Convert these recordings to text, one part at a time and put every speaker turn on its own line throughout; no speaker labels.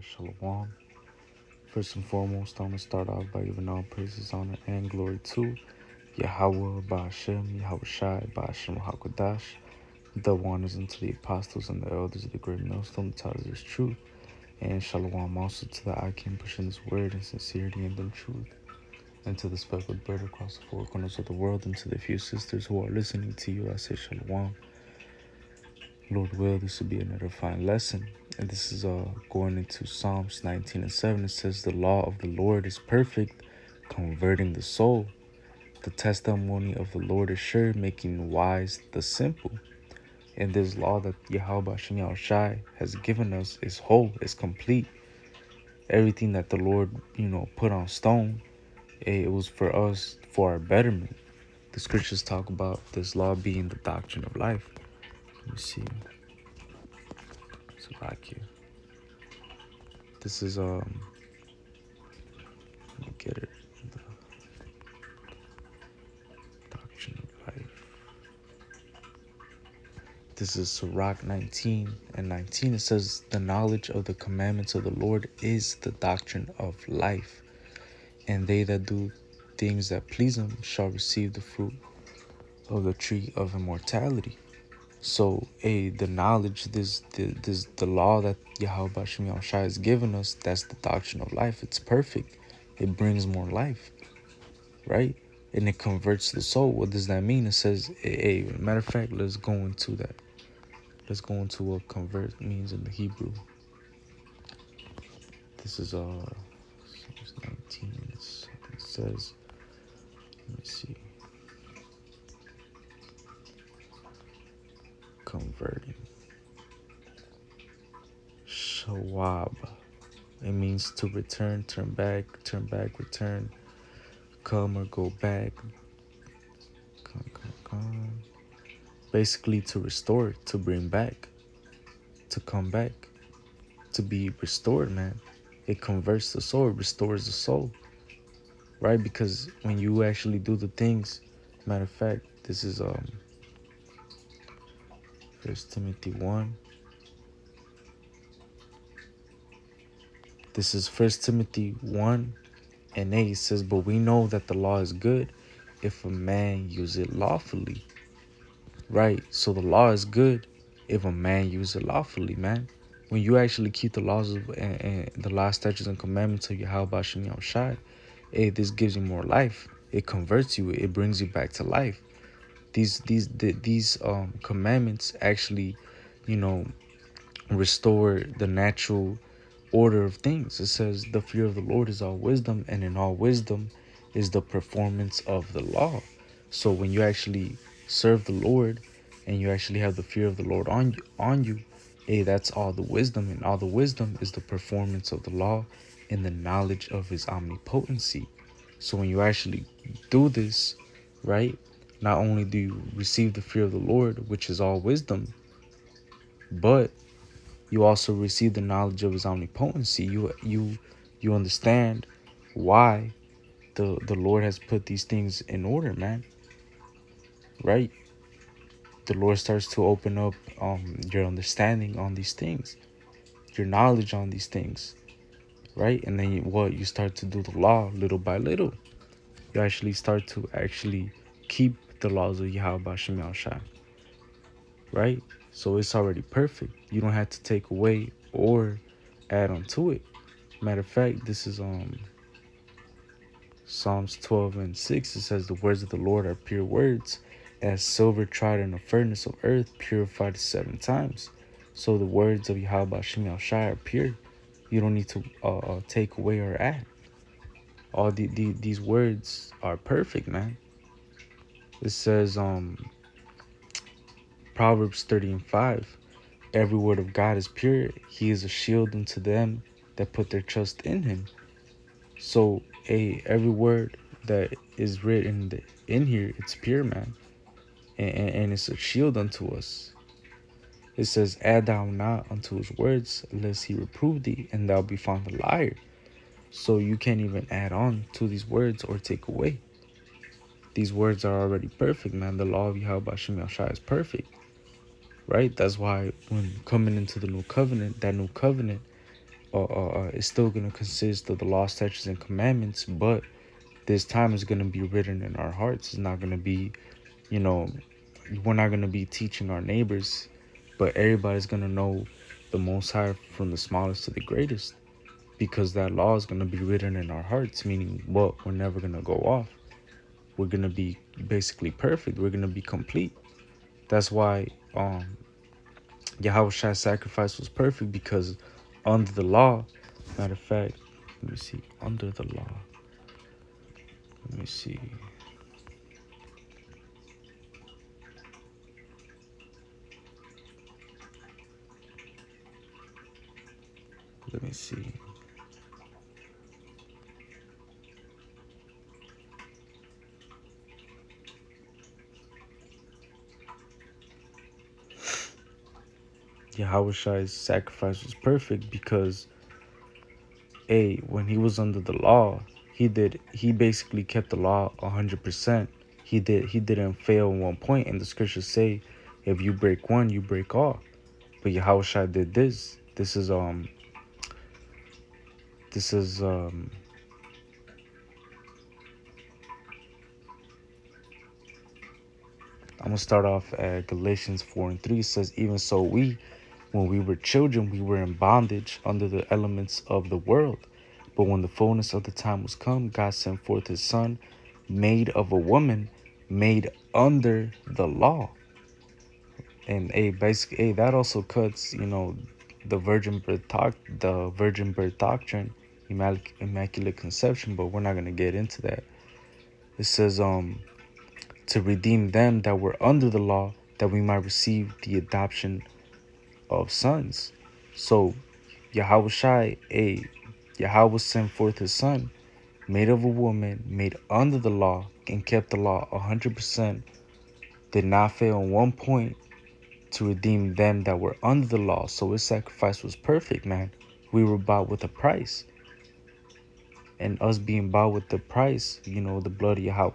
Shalom. First and foremost, I'm going to start off by giving all praises, honor, and glory to Yahweh, Ba'ashem, Yahweh Shai, Ba'ashem, HaKodash, the wonders unto the apostles and the elders of the great millstone, the titles is truth. And Shalom also to the Akim pushing this word in sincerity and in truth. And to the speckled bird across the four corners of the world, and to the few sisters who are listening to you, I say Shalom. Lord will, this will be an edifying lesson. And this is going into Psalms 19 and 7. It says, the law of the Lord is perfect, converting the soul. The testimony of the Lord is sure, making wise the simple. And this law that Yahweh Shem Shai has given us is whole, is complete. Everything that the Lord, put on stone, it was for us, for our betterment. The scriptures talk about this law being the doctrine of life. Let me see. So back here. This is let me get it. The doctrine of life. This is Sirach 19 and 19. It says, the knowledge of the commandments of the Lord is the doctrine of life, and they that do things that please him shall receive the fruit of the tree of immortality. So, the knowledge, the law that Yahweh Shem Shai has given us, that's the doctrine of life. It's perfect. It brings more life, right? And it converts the soul. What does that mean? It says, matter of fact, let's go into that. Let's go into what convert means in the Hebrew. This is Psalms 19. It says, let me see. Converting. Shawab. It means to return, turn back, return, come or go back. Come. Basically to restore, to bring back, to come back, to be restored, man. It converts the soul, it restores the soul, right? Because when you actually do the things, matter of fact, this is 1 Timothy 1. This is 1 Timothy 1 and 8. It says, but we know that the law is good if a man use it lawfully. Right? So the law is good if a man use it lawfully, man. When you actually keep the laws of and the law, statutes, and commandments of Yahweh Shem Shai, this gives you more life. It converts you. It brings you back to life. These commandments actually, restore the natural order of things. It says the fear of the Lord is all wisdom, and in all wisdom is the performance of the law. So when you actually serve the Lord and you actually have the fear of the Lord on you, that's all the wisdom, and all the wisdom is the performance of the law and the knowledge of his omnipotency. So when you actually do this, right, not only do you receive the fear of the Lord, which is all wisdom, but you also receive the knowledge of his omnipotency. You understand why the Lord has put these things in order, man. Right? The Lord starts to open up your understanding on these things, your knowledge on these things, right? And then you start to do the law little by little. You actually start to keep the laws of Yahweh Shem Shai, right? So it's already perfect. You don't have to take away or add on to it. Matter of fact, this is Psalms 12 and 6. It says, the words of the Lord are pure words, as silver tried in a furnace of earth, purified 7 times. So the words of Yahweh Shem Shai are pure. You don't need to take away or add. All these words are perfect, man. It says Proverbs 30 and 5. Every word of God is pure. He is a shield unto them that put their trust in him. So, every word that is written in here, it's pure, man. And it's a shield unto us. It says, add thou not unto his words, lest he reprove thee, and thou be found a liar. So you can't even add on to these words or take away. These words are already perfect, man. The law of Yahweh Shem Shai is perfect. Right? That's why when coming into the new covenant, that new covenant it's still gonna consist of the law, statutes, and commandments, but this time is gonna be written in our hearts. It's not gonna be, you know, we're not gonna be teaching our neighbors, but everybody's gonna know the Most High from the smallest to the greatest, because that law is gonna be written in our hearts. Meaning, what? We're never gonna go off. We're gonna be basically perfect. We're gonna be complete. That's why Yahweh sacrifice was perfect, because under the law, matter of fact, let me see, under the law, let me see, let me see. Yahweh sacrifice was perfect because when he was under the law, he basically kept the law 100%. He didn't fail in one point, and the scriptures say, if you break one, you break all. But Yahweh did this. This is I'm gonna start off at Galatians 4:3. It says, even so we, when we were children, we were in bondage under the elements of the world. But when the fullness of the time was come, God sent forth his son, made of a woman, made under the law. And basically, that also cuts, the virgin birth doctrine, immaculate conception, but we're not gonna get into that. It says, to redeem them that were under the law, that we might receive the adoption of sons. So Yahweh sent forth his son, made of a woman, made under the law, and kept the law 100%, did not fail in one point, to redeem them that were under the law. So his sacrifice was perfect, man. We were bought with a price. And us being bought with the price, the blood of Yahweh,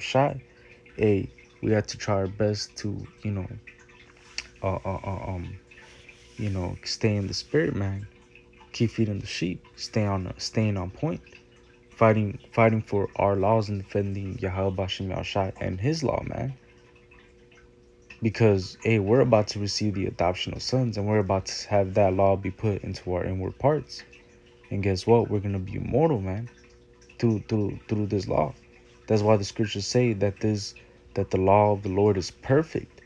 we had to try our best to, uh, uh, uh, um, stay in the spirit, man. Keep feeding the sheep. Staying on point. Fighting for our laws and defending Yahweh Bashim Yahshai and his law, man. Because we're about to receive the adoption of sons, and we're about to have that law be put into our inward parts. And guess what? We're gonna be immortal, man, through this law. That's why the scriptures say that the law of the Lord is perfect.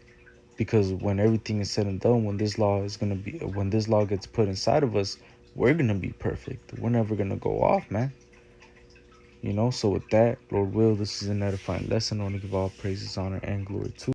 Because when everything is said and done, when this law gets put inside of us, we're gonna be perfect. We're never gonna go off, man. So with that, Lord will, this is an edifying lesson. I want to give all praises, honor, and glory to